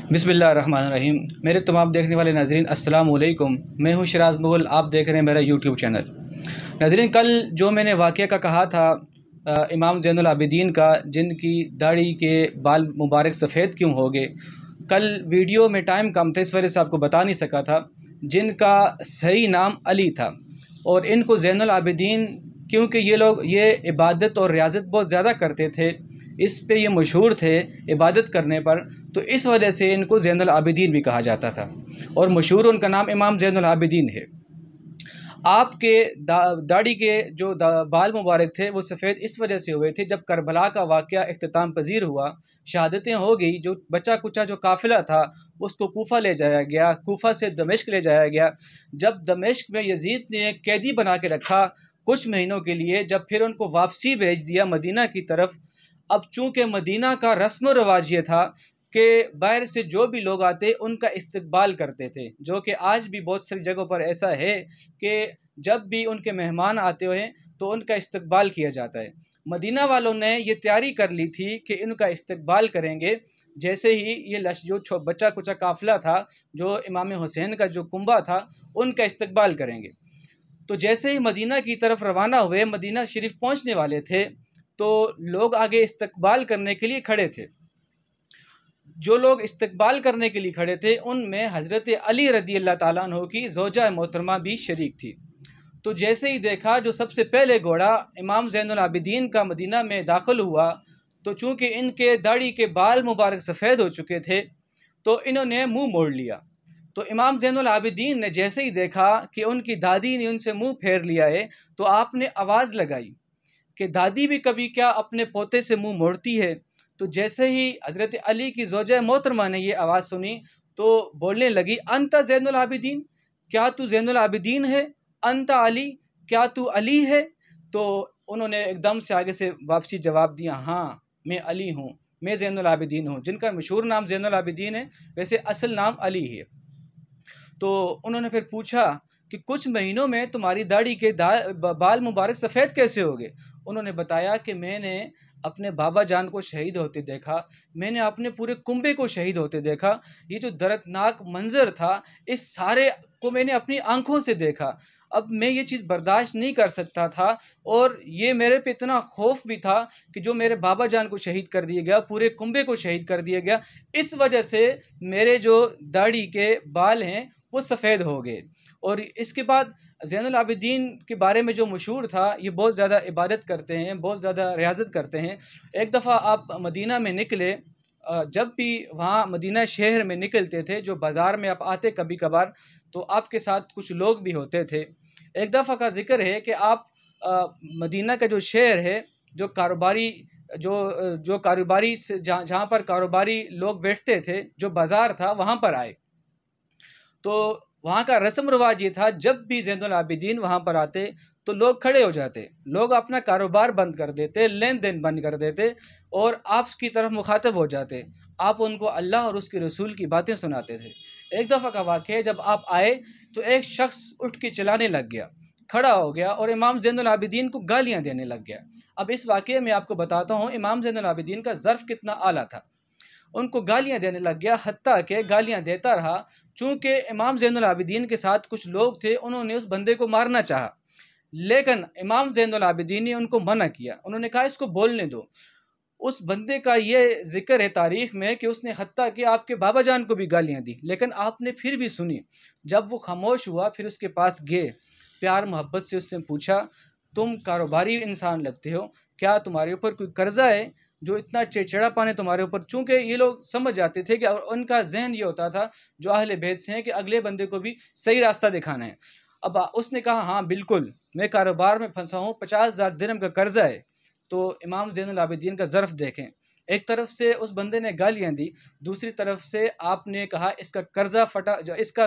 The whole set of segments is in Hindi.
बिस्मिल्लाहिर्रहमानिर्रहीम। मेरे तमाम देखने वाले नाज़रीन अस्सलाम वालेकुम। मैं हूँ शिराज मुगल, आप देख रहे हैं मेरा यूट्यूब चैनल। नाज़रीन, कल जो मैंने वाक़या का कहा था इमाम ज़ैनुल आबिदीन का, जिनकी दाढ़ी के बाल मुबारक सफ़ेद क्यों हो गए, कल वीडियो में टाइम कम था, इस वजह से आपको बता नहीं सका था। जिनका सही नाम अली था और इनको ज़ैनुल आबिदीन, क्योंकि ये लोग ये इबादत और रियाज़त बहुत ज़्यादा करते थे, इस पे ये मशहूर थे इबादत करने पर, तो इस वजह से इनको ज़ैनुल आबिदीन भी कहा जाता था और मशहूर उनका नाम इमाम ज़ैनुल आबिदीन है। आपके दाढ़ी के जो बाल मुबारक थे वो सफ़ेद इस वजह से हुए थे, जब करबला का वाक़या इख्तिताम पजीर हुआ, शहादतें हो गई, जो बचा कुचा जो काफ़िला था उसको कूफ़ा ले जाया गया, कूफ़ा से दमिश्क ले जाया गया। जब दमिश्क में यजीद ने कैदी बना के रखा कुछ महीनों के लिए, जब फिर उनको वापसी भेज दिया मदीना की तरफ। अब चूँकि मदीना का रस्म व रवाज ये था कि बाहर से जो भी लोग आते उनका इस्तकबाल करते थे, जो कि आज भी बहुत सारी जगहों पर ऐसा है कि जब भी उनके मेहमान आते हैं तो उनका इस्तकबाल किया जाता है। मदीना वालों ने ये तैयारी कर ली थी कि इनका इस्तकबाल करेंगे, जैसे ही ये जो बच्चा कुचा काफ़िला था, जो इमाम हुसैन का जो कुंबा था, उनका इस्तकबाल करेंगे। तो जैसे ही मदीना की तरफ रवाना हुए, मदीना शरीफ पहुँचने वाले थे, तो लोग आगे इस्तकबाल करने के लिए खड़े थे। जो लोग इस्तकबाल करने के लिए खड़े थे उनमें हज़रत अली रज़ी अल्लाह ताला अन्हु की ज़ौजा मोहतरमा भी शरीक थी। तो जैसे ही देखा, जो सबसे पहले घोड़ा इमाम ज़ैनुल आबिदीन का मदीना में दाखिल हुआ, तो चूँकि इनके दाढ़ी के बाल मुबारक सफ़ेद हो चुके थे तो इन्होंने मुँह मोड़ लिया। तो इमाम ज़ैनुल आबिदीन ने जैसे ही देखा कि उनकी दादी ने उनसे मुँह फेर लिया है, तो आपने आवाज़ लगाई कि दादी भी कभी क्या अपने पोते से मुँह मोड़ती है। तो जैसे ही हज़रत अली की ज़ौजा मोहतरमा ने ये आवाज़ सुनी तो बोलने लगी, अंता ज़ैनुल आबिदीन, क्या तू ज़ैनुल आबिदीन है? अंता अली, क्या तू अली है? तो उन्होंने एकदम से आगे से वापसी जवाब दिया, हाँ मैं अली हूँ, मैं ज़ैनुल आबिदीन हूँ। जिनका मशहूर नाम ज़ैनुल आबिदीन है, वैसे असल नाम अली है। तो उन्होंने फिर पूछा कि कुछ महीनों में तुम्हारी दाढ़ी के बाल मुबारक सफ़ेद कैसे हो गए? उन्होंने बताया कि मैंने अपने बाबा जान को शहीद होते देखा, मैंने अपने पूरे कुंबे को शहीद होते देखा। ये जो दर्दनाक मंजर था, इस सारे को मैंने अपनी आंखों से देखा। अब मैं ये चीज़ बर्दाश्त नहीं कर सकता था और ये मेरे पे इतना खौफ भी था कि जो मेरे बाबा जान को शहीद कर दिया गया, पूरे कुंबे को शहीद कर दिया गया, इस वजह से मेरे जो दाढ़ी के बाल हैं वो सफ़ेद हो गए। और इसके बाद ज़ैनुल आबिदीन के बारे में जो मशहूर था, ये बहुत ज़्यादा इबादत करते हैं, बहुत ज़्यादा रियाज़त करते हैं। एक दफ़ा आप मदीना में निकले, जब भी वहाँ मदीना शहर में निकलते थे, जो बाज़ार में आप आते कभी कभार, तो आपके साथ कुछ लोग भी होते थे। एक दफ़ा का ज़िक्र है कि आप मदीना का जो शहर है, जो कारोबारी जो कारोबारी से जहाँ पर कारोबारी लोग बैठते थे, जो बाज़ार था, वहाँ पर आए। तो वहाँ का रस्म रिवाज ये था, जब भी ज़ैनुल आबिदीन वहाँ पर आते तो लोग खड़े हो जाते, लोग अपना कारोबार बंद कर देते, लेन देन बंद कर देते और आपकी तरफ मुखातब हो जाते। आप उनको अल्लाह और उसके रसूल की बातें सुनाते थे। एक दफ़ा का वाक़या, जब आप आए तो एक शख्स उठ के चिल्लाने लग गया, खड़ा हो गया और इमाम ज़ैनुल आबिदीन को गालियाँ देने लग गया। अब इस वाक़ये में आपको बताता हूँ इमाम ज़ैनुल आबिदीन का ज़र्फ़ कितना आला था। उनको गालियाँ देने लग गया, हत्ता के गालियाँ देता रहा। चूँकि इमाम ज़ैनुल आबिदीन के साथ कुछ लोग थे, उन्होंने उस बंदे को मारना चाहा, लेकिन इमाम ज़ैनुल आबिदीन ने उनको मना किया। उन्होंने कहा इसको बोलने दो। उस बंदे का ये ज़िक्र है तारीख़ में कि उसने हत्ता कि आपके बाबा जान को भी गालियाँ दी, लेकिन आपने फिर भी सुनी। जब वो खामोश हुआ, फिर उसके पास गए, प्यार मोहब्बत से उससे पूछा, तुम कारोबारी इंसान लगते हो, क्या तुम्हारे ऊपर कोई कर्जा है जो इतना चिड़चिड़ापन है तुम्हारे ऊपर? चूँकि ये लोग समझ जाते थे कि उनका ज़हन ये होता था, जो अहले बैत से हैं, कि अगले बंदे को भी सही रास्ता दिखाना है। अब उसने कहा, हाँ बिल्कुल, मैं कारोबार में फंसा हूँ, 50,000 दिरहम का कर्जा है। तो इमाम ज़ैनुल आबिदीन का ज़र्फ़ देखें, एक तरफ से उस बंदे ने गालियाँ दी, दूसरी तरफ से आपने कहा इसका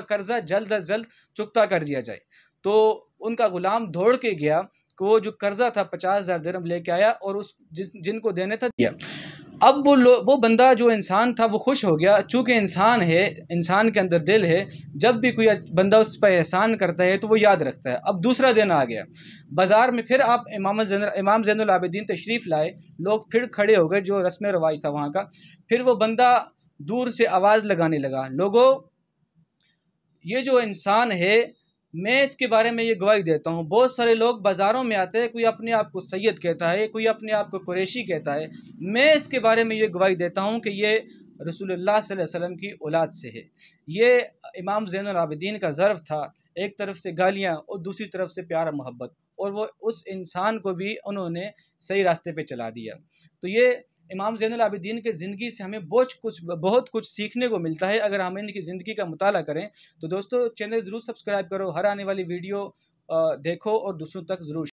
कर्जा जल्द अज़ जल्द चुकता कर दिया जाए। तो उनका गुलाम दौड़ के गया कि वो जो कर्जा था 50,000 दिरहम लेके आया और जिनको देने था दिया। अब वो बंदा जो इंसान था वो खुश हो गया, चूँकि इंसान है, इंसान के अंदर दिल है, जब भी कोई बंदा उस पर एहसान करता है तो वो याद रखता है। अब दूसरा दिन आ गया, बाज़ार में फिर आप इमाम ज़ैनुल आबिदीन तशरीफ़ लाए, लोग फिर खड़े हो गए, जो रस्म रवाज था वहाँ का। फिर वो बंदा दूर से आवाज़ लगाने लगा, लोगों ये जो इंसान है मैं इसके बारे में ये गवाही देता हूँ। बहुत सारे लोग बाज़ारों में आते हैं, कोई अपने आप को सैयद कहता है, कोई अपने आप को कुरैशी कहता है। मैं इसके बारे में ये गवाही देता हूँ कि ये रसूलुल्लाह सल्लल्लाहु अलैहि वसल्लम की औलाद से है। ये इमाम ज़ैनुल आबिदीन का ज़र्फ़ था, एक तरफ से गालियाँ और दूसरी तरफ से प्यार मोहब्बत, और वो उस इंसान को भी उन्होंने सही रास्ते पे चला दिया। तो ये इमाम ज़ैनुल आबिदीन के ज़िंदगी से हमें बहुत कुछ सीखने को मिलता है अगर हम इनकी ज़िंदगी का मुताला करें। तो दोस्तों चैनल ज़रूर सब्सक्राइब करो, हर आने वाली वीडियो देखो और दूसरों तक ज़रूर